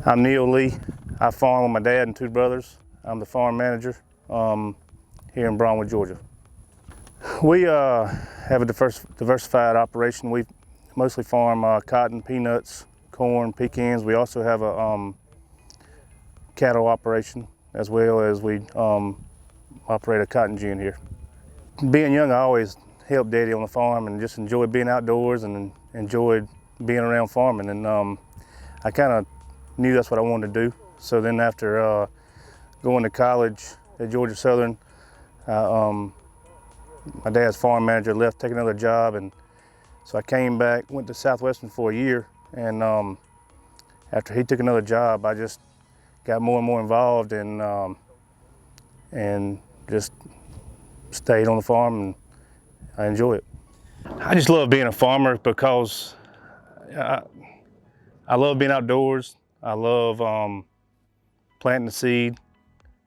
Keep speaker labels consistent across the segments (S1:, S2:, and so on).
S1: I'm Neil Lee. I farm with my dad and two brothers. I'm the farm manager here in Bronwood, Georgia. We have a diversified operation. We mostly farm cotton, peanuts, corn, pecans. We also have a cattle operation, as well as we operate a cotton gin here. Being young, I always helped Daddy on the farm and just enjoyed being outdoors and enjoyed being around farming. And I kind of knew that's what I wanted to do. So then after going to college at Georgia Southern, my dad's farm manager left, take another job, and so I came back, went to Southwestern for a year, and after he took another job, I just got more and more involved and just stayed on the farm, and I enjoy it. I just love being a farmer because I love being outdoors. I love planting the seed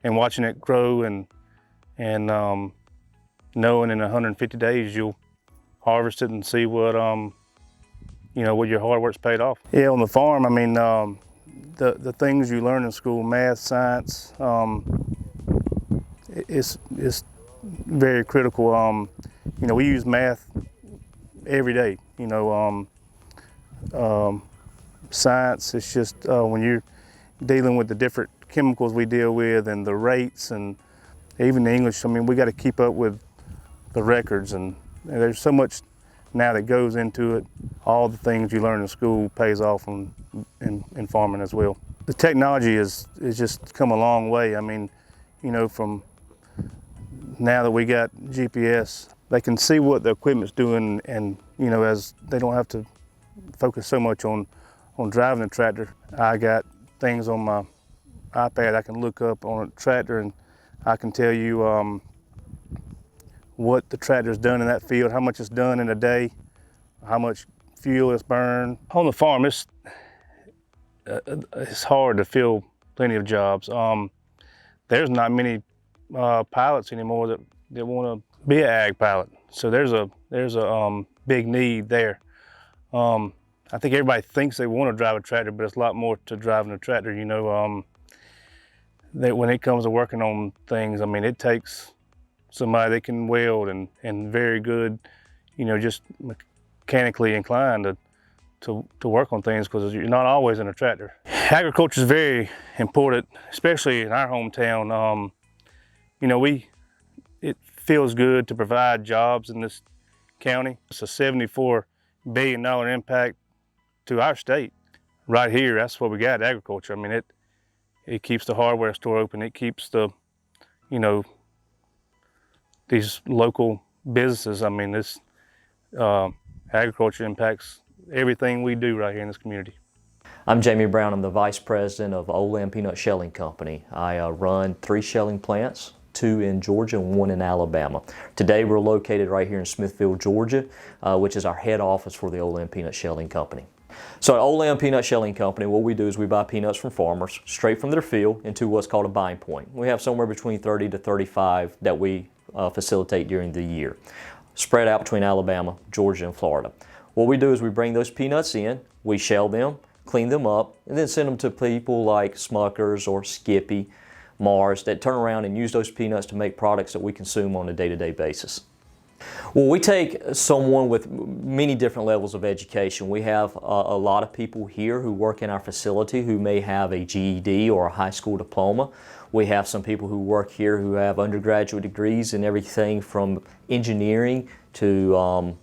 S1: and watching it grow, and knowing in 150 days you'll harvest it and see what what your hard work's paid off. Yeah, on the farm, I mean, the things you learn in school, math, science, it's very critical. We use math every day. Science, it's just when you're dealing with the different chemicals we deal with and the rates and even the English, I mean, we got to keep up with the records, and there's so much now that goes into it. All the things you learn in school pays off in farming as well. The technology is just come a long way. I mean, from now that we got GPS, they can see what the equipment's doing, and as they don't have to focus so much on driving the tractor. I got things on my iPad I can look up on a tractor, and I can tell you what the tractor's done in that field, how much it's done in a day, how much fuel it's burned. On the farm, it's hard to fill plenty of jobs. There's not many pilots anymore that want to be an ag pilot, so there's a big need there. I think everybody thinks they want to drive a tractor, but it's a lot more to driving a tractor. That when it comes to working on things, I mean, it takes somebody that can weld and very good, just mechanically inclined to work on things, because you're not always in a tractor. Agriculture is very important, especially in our hometown. It feels good to provide jobs in this county. It's a $74 billion impact to our state. Right here, that's what we got, agriculture. I mean, it keeps the hardware store open. It keeps these local businesses. I mean, this agriculture impacts everything we do right here in this community.
S2: I'm Jamie Brown. I'm the Vice President of Olam Peanut Shelling Company. I run 3 shelling plants, 2 in Georgia and 1 in Alabama. Today we're located right here in Smithville, Georgia, which is our head office for the Olam Peanut Shelling Company. So at Olam Peanut Shelling Company, what we do is we buy peanuts from farmers straight from their field into what's called a buying point. We have somewhere between 30 to 35 that we facilitate during the year, spread out between Alabama, Georgia, and Florida. What we do is we bring those peanuts in, we shell them, clean them up, and then send them to people like Smucker's or Skippy, Mars, that turn around and use those peanuts to make products that we consume on a day-to-day basis. Well, we take someone with many different levels of education. We have a lot of people here who work in our facility who may have a GED or a high school diploma. We have some people who work here who have undergraduate degrees in everything from engineering to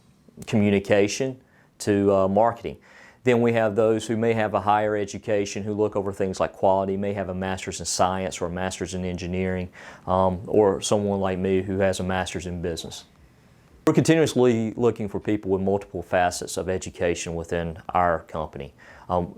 S2: communication to marketing. Then we have those who may have a higher education who look over things like quality, may have a master's in science or a master's in engineering, or someone like me who has a master's in business. We're continuously looking for people with multiple facets of education within our company.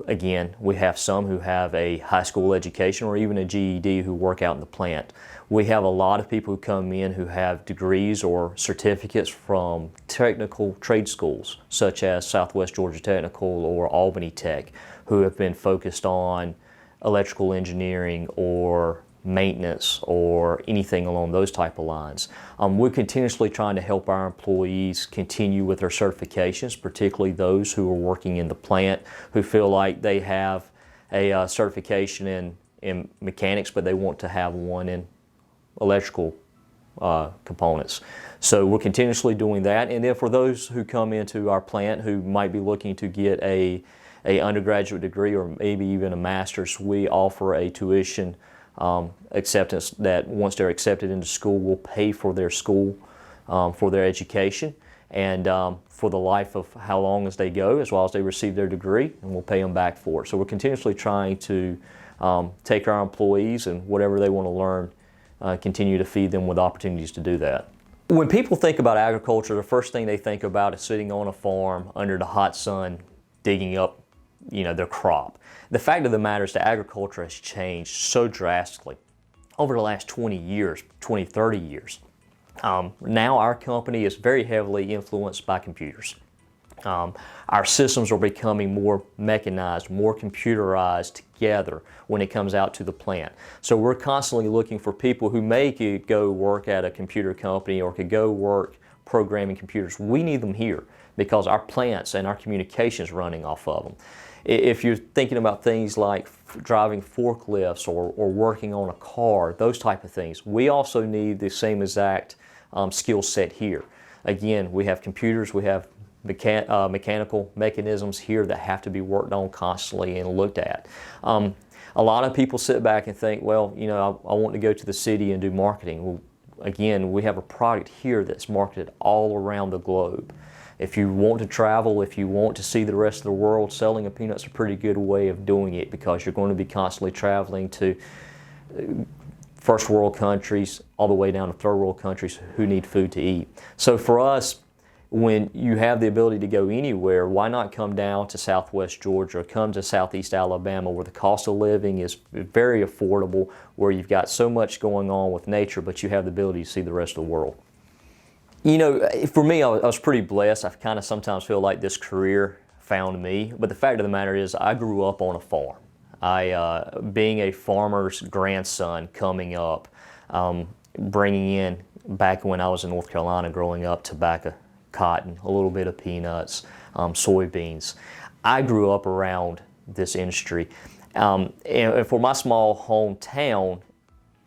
S2: Again, we have some who have a high school education or even a GED who work out in the plant. We have a lot of people who come in who have degrees or certificates from technical trade schools, such as Southwest Georgia Technical or Albany Tech, who have been focused on electrical engineering or maintenance or anything along those type of lines. We're continuously trying to help our employees continue with their certifications, particularly those who are working in the plant who feel like they have a certification in mechanics, but they want to have one in electrical components. So we're continuously doing that. And then for those who come into our plant who might be looking to get a undergraduate degree or maybe even a master's, we offer a tuition acceptance that once they're accepted into school, we'll pay for their school, for their education, and for the life of how long as they go, as well as they receive their degree, and we'll pay them back for it. So we're continuously trying to take our employees and whatever they want to learn, continue to feed them with opportunities to do that. When people think about agriculture, the first thing they think about is sitting on a farm under the hot sun, digging up, their crop. The fact of the matter is that agriculture has changed so drastically over the last 20 years, 20, 30 years. Now our company is very heavily influenced by computers. Our systems are becoming more mechanized, more computerized together when it comes out to the plant. So we're constantly looking for people who may could go work at a computer company or could go work programming computers. We need them here because our plants and our communication is running off of them. If you're thinking about things like driving forklifts or working on a car, those type of things, we also need the same exact skill set here. Again, we have computers, we have mechanical mechanisms here that have to be worked on constantly and looked at. A lot of people sit back and think, well, I want to go to the city and do marketing. Well, again, we have a product here that's marketed all around the globe. If you want to travel, if you want to see the rest of the world, selling a peanut's a pretty good way of doing it because you're going to be constantly traveling to first world countries all the way down to third world countries who need food to eat. So for us, when you have the ability to go anywhere, why not come down to Southwest Georgia, come to Southeast Alabama where the cost of living is very affordable, where you've got so much going on with nature, but you have the ability to see the rest of the world. For me, I was pretty blessed. I kind of sometimes feel like this career found me, but the fact of the matter is I grew up on a farm. Being a farmer's grandson coming up, bringing in, back when I was in North Carolina growing up, tobacco, cotton, a little bit of peanuts, soybeans. I grew up around this industry. And for my small hometown,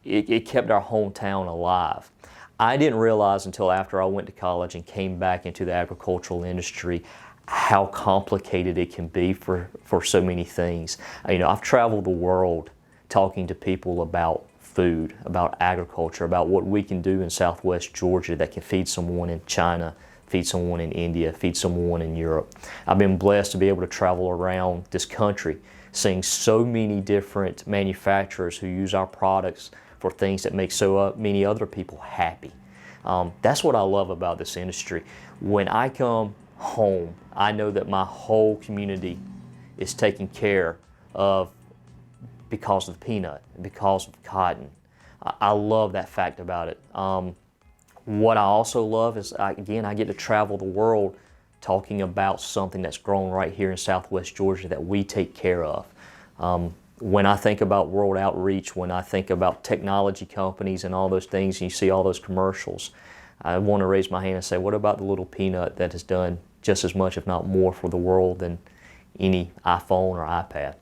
S2: it kept our hometown alive. I didn't realize until after I went to college and came back into the agricultural industry how complicated it can be for so many things. I've traveled the world talking to people about food, about agriculture, about what we can do in Southwest Georgia that can feed someone in China, feed someone in India, feed someone in Europe. I've been blessed to be able to travel around this country, seeing so many different manufacturers who use our products for things that make so many other people happy. That's what I love about this industry. When I come home, I know that my whole community is taken care of because of the peanut, because of cotton. I love that fact about it. What I also love is, I get to travel the world talking about something that's grown right here in Southwest Georgia that we take care of. When I think about world outreach, when I think about technology companies and all those things, and you see all those commercials, I want to raise my hand and say, what about the little peanut that has done just as much, if not more, for the world than any iPhone or iPad?